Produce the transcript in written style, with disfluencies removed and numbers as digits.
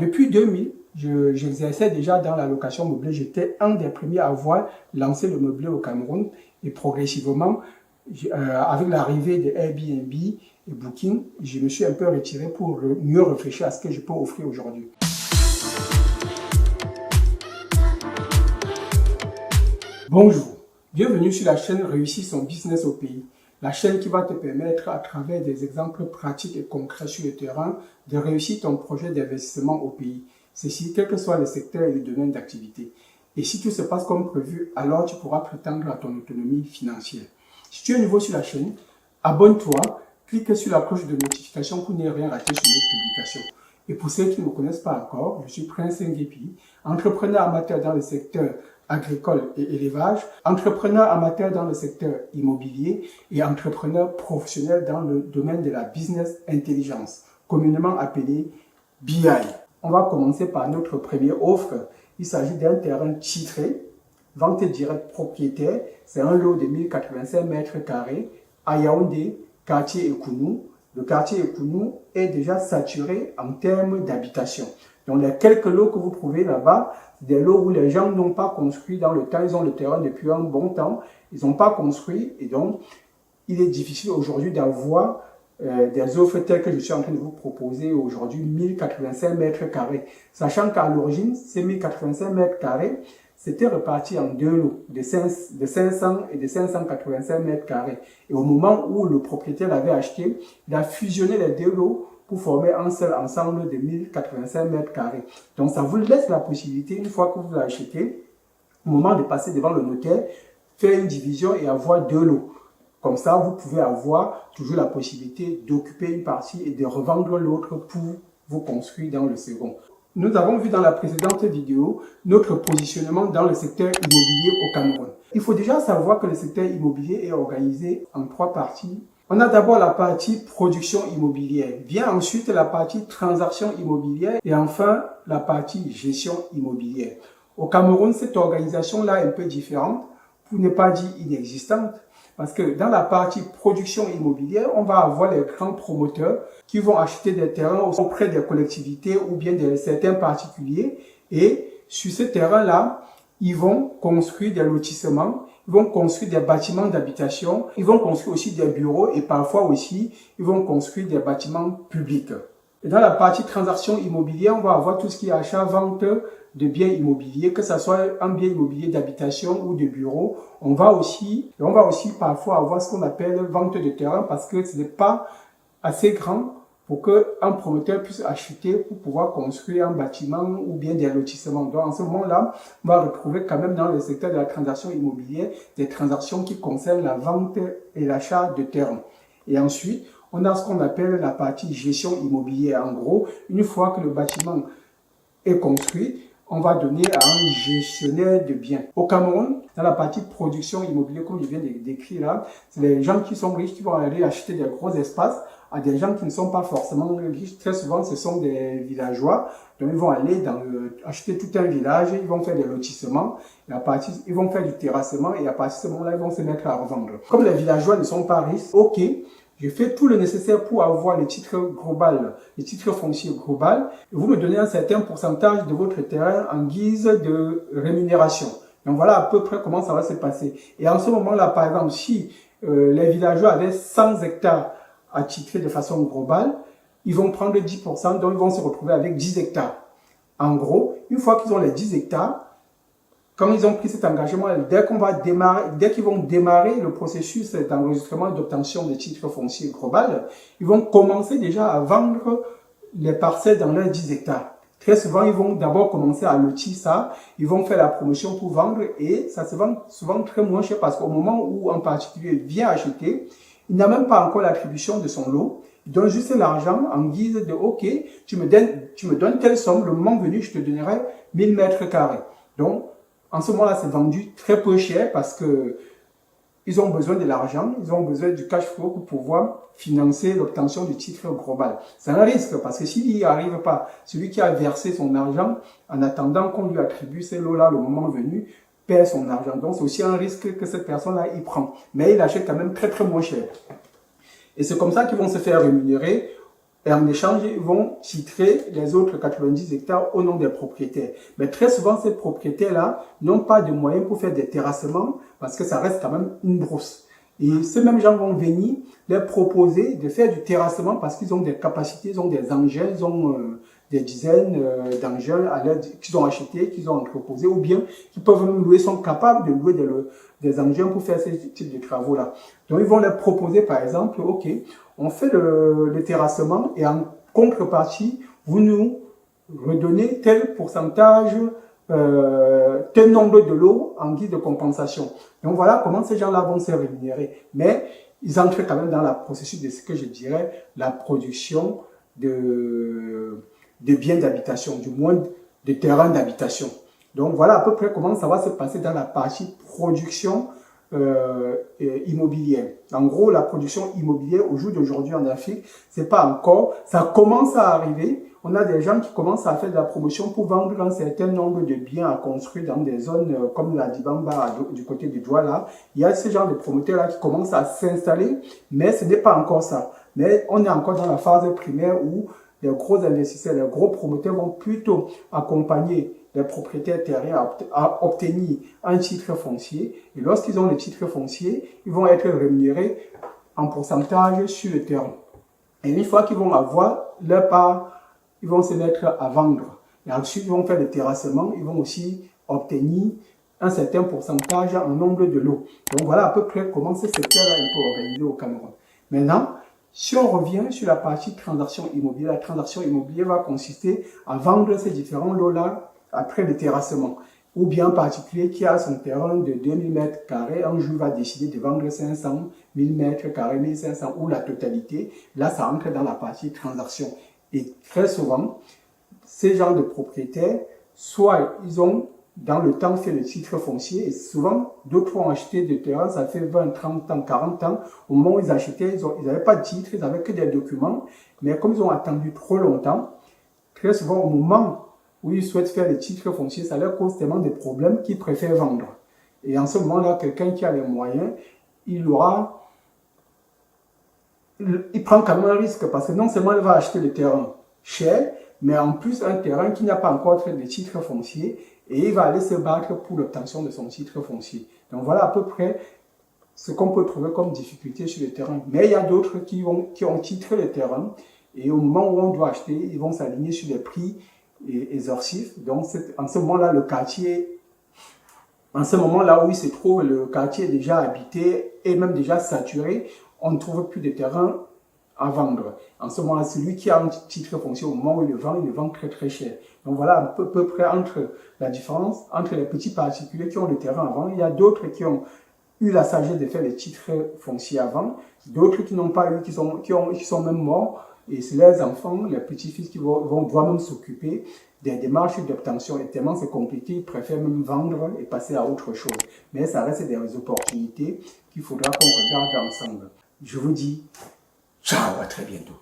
Depuis 2000, j'exerçais déjà dans la location meublée. J'étais un des premiers à avoir lancé le meublé au Cameroun. Et progressivement, avec l'arrivée de Airbnb et Booking, je me suis un peu retiré pour mieux réfléchir à ce que je peux offrir aujourd'hui. Bonjour, bienvenue sur la chaîne Réussir son business au pays. La chaîne qui va te permettre, à travers des exemples pratiques et concrets sur le terrain, de réussir ton projet d'investissement au pays. Ceci, quel que soit le secteur et le domaine d'activité. Et si tout se passe comme prévu, alors tu pourras prétendre à ton autonomie financière. Si tu es nouveau sur la chaîne, abonne-toi, clique sur la cloche de notification pour ne rien rater sur nos publications. Et pour ceux qui ne me connaissent pas encore, je suis Prince Nguépi, entrepreneur amateur dans le secteur agricole et élevage, entrepreneur amateur dans le secteur immobilier et entrepreneur professionnel dans le domaine de la business intelligence, communément appelé BI. On va commencer par notre première offre. Il s'agit d'un terrain titré, vente directe propriétaire. C'est un lot de 1085 mètres carrés à Yaoundé, quartier Ekounou. Le quartier Ekounou est déjà saturé en termes d'habitation. Donc les quelques lots que vous trouvez là-bas, des lots où les gens n'ont pas construit dans le temps, ils ont le terrain depuis un bon temps, ils n'ont pas construit et donc il est difficile aujourd'hui d'avoir des offres telles que je suis en train de vous proposer aujourd'hui, 1085 mètres carrés. Sachant qu'à l'origine, ces 1085 mètres carrés, c'était reparti en deux lots de 500 et de 585 mètres carrés. Et au moment où le propriétaire l'avait acheté, il a fusionné les deux lots pour former un seul ensemble de 1085 mètres carrés. Donc, ça vous laisse la possibilité, une fois que vous l'achetez, au moment de passer devant le notaire, faire une division et avoir deux lots. Comme ça, vous pouvez avoir toujours la possibilité d'occuper une partie et de revendre l'autre pour vous construire dans le second. Nous avons vu dans la précédente vidéo notre positionnement dans le secteur immobilier au Cameroun. Il faut déjà savoir que le secteur immobilier est organisé en trois parties. On a d'abord la partie production immobilière, vient ensuite la partie transaction immobilière et enfin la partie gestion immobilière. Au Cameroun, cette organisation-là est un peu différente, pour ne pas dire inexistante, parce que dans la partie production immobilière, on va avoir les grands promoteurs qui vont acheter des terrains auprès des collectivités ou bien de certains particuliers et sur ce terrain-là, ils vont construire des lotissements, ils vont construire des bâtiments d'habitation, ils vont construire aussi des bureaux et parfois aussi, ils vont construire des bâtiments publics. Et dans la partie transaction immobilière, on va avoir tout ce qui est achat-vente de biens immobiliers, que ce soit un bien immobilier d'habitation ou de bureau. On va aussi parfois avoir ce qu'on appelle vente de terrain parce que ce n'est pas assez grand pour qu'un promoteur puisse acheter pour pouvoir construire un bâtiment ou bien des lotissements. Donc, en ce moment-là, on va retrouver quand même dans le secteur de la transaction immobilière des transactions qui concernent la vente et l'achat de terrain. Et ensuite, on a ce qu'on appelle la partie gestion immobilière. En gros, une fois que le bâtiment est construit, on va donner à un gestionnaire de biens. Au Cameroun, dans la partie production immobilière, comme je viens de décrire là, c'est les gens qui sont riches qui vont aller acheter des gros espaces à des gens qui ne sont pas forcément riches. Très souvent, ce sont des villageois. Donc, ils vont aller acheter tout un village, ils vont faire des lotissements, et ils vont faire du terrassement, et à partir de ce moment-là, ils vont se mettre à revendre. Comme les villageois ne sont pas riches, ok, je fais tout le nécessaire pour avoir le titre global, le titre foncier global, et vous me donnez un certain pourcentage de votre terrain en guise de rémunération. Donc voilà à peu près comment ça va se passer. Et en ce moment-là, par exemple, si les villageois avaient 100 hectares à titrer de façon globale, ils vont prendre 10%, donc ils vont se retrouver avec 10 hectares. En gros, une fois qu'ils ont les 10 hectares, quand ils ont pris cet engagement, dès qu'ils vont démarrer le processus d'enregistrement et d'obtention de titres fonciers global, ils vont commencer déjà à vendre les parcelles dans leurs 10 hectares. Très souvent, ils vont d'abord commencer à lotir ça, ils vont faire la promotion pour vendre et ça se vend souvent très moins cher parce qu'au moment où un particulier vient acheter, il n'a même pas encore l'attribution de son lot. Il donne juste l'argent en guise de « Ok, tu me donnes telle somme, le moment venu, je te donnerai 1000 mètres carrés. » Donc, en ce moment-là, c'est vendu très peu cher parce que ils ont besoin de l'argent, ils ont besoin du cash flow pour pouvoir financer l'obtention du titre global. C'est un risque parce que s'il n'y arrive pas, celui qui a versé son argent en attendant qu'on lui attribue ces lots-là le moment venu, perd son argent. Donc, c'est aussi un risque que cette personne-là y prend. Mais il achète quand même très très moins cher. Et c'est comme ça qu'ils vont se faire rémunérer Et en échange, ils vont titrer les autres 90 hectares au nom des propriétaires. Mais très souvent, ces propriétaires-là n'ont pas de moyens pour faire des terrassements parce que ça reste quand même une brousse. Et ces mêmes gens vont venir leur proposer de faire du terrassement parce qu'ils ont des capacités, ils ont des engins, ils ont des dizaines d'engins qu'ils ont achetés, qu'ils ont entreposés, ou bien qu'ils peuvent même louer, sont capables de louer des engins pour faire ce type de travaux-là. Donc, ils vont leur proposer, par exemple, OK, on fait le terrassement et en contrepartie, vous nous redonnez tel pourcentage, tel nombre de lots en guise de compensation. Donc voilà comment ces gens-là vont se rémunérer. Mais ils entrent quand même dans le processus de ce que je dirais la production de biens d'habitation, du moins de terrains d'habitation. Donc voilà à peu près comment ça va se passer dans la partie production immobilière. En gros, la production immobilière au jour d'aujourd'hui en Afrique, c'est pas encore, ça commence à arriver. On a des gens qui commencent à faire de la promotion pour vendre un certain nombre de biens à construire dans des zones comme la Dibamba du côté du Douala. Il y a ce genre de promoteurs-là qui commencent à s'installer, mais ce n'est pas encore ça. Mais on est encore dans la phase primaire où les gros investisseurs, les gros promoteurs vont plutôt accompagner les propriétaires terriens à obtenir un titre foncier. Et lorsqu'ils ont le titre foncier, ils vont être rémunérés en pourcentage sur le terrain. Et une fois qu'ils vont avoir leur part, ils vont se mettre à vendre. Et ensuite, ils vont faire le terrassement. Ils vont aussi obtenir un certain pourcentage en nombre de lots. Donc voilà à peu près comment ce secteur-là est organisé au Cameroun. Maintenant, si on revient sur la partie transaction immobilière, la transaction immobilière va consister à vendre ces différents lots-là après le terrassement. Ou bien un particulier qui a son terrain de 2000 mètres carrés, un jour va décider de vendre 500, 1000 mètres carrés, 1500 ou la totalité. Là, ça entre dans la partie transaction. Et très souvent, ces gens de propriétaires, soit ils ont dans le temps fait le titre foncier, et souvent d'autres ont acheté des terrains, ça fait 20, 30 ans, 40 ans. Au moment où ils achetaient, ils n'avaient pas de titre, ils n'avaient que des documents. Mais comme ils ont attendu trop longtemps, très souvent au moment où ils souhaitent faire le titre foncier, ça leur cause tellement de problèmes qu'ils préfèrent vendre. Et en ce moment-là, quelqu'un qui a les moyens, il prend quand même un risque parce que non seulement il va acheter le terrain cher, mais en plus un terrain qui n'a pas encore fait de titre foncier et il va aller se battre pour l'obtention de son titre foncier. Donc voilà à peu près ce qu'on peut trouver comme difficulté sur le terrain. Mais il y a d'autres qui ont titré le terrain et au moment où on doit acheter, ils vont s'aligner sur des prix exorsifs. Donc en ce moment-là, le quartier, en ce moment-là où il se trouve, le quartier est déjà habité et même déjà saturé. On ne trouve plus de terrain à vendre. En ce moment-là, celui qui a un titre foncier, au moment où il le vend très très cher. Donc voilà à peu près entre la différence entre les petits particuliers qui ont le terrain avant. Il y a d'autres qui ont eu la sagesse de faire les titres fonciers avant, d'autres qui n'ont pas eu, qui sont même morts. Et c'est leurs enfants, les petits-fils qui doivent même s'occuper des démarches d'obtention. Et tellement c'est compliqué, ils préfèrent même vendre et passer à autre chose. Mais ça reste des opportunités qu'il faudra qu'on regarde ensemble. Je vous dis ciao, à très bientôt.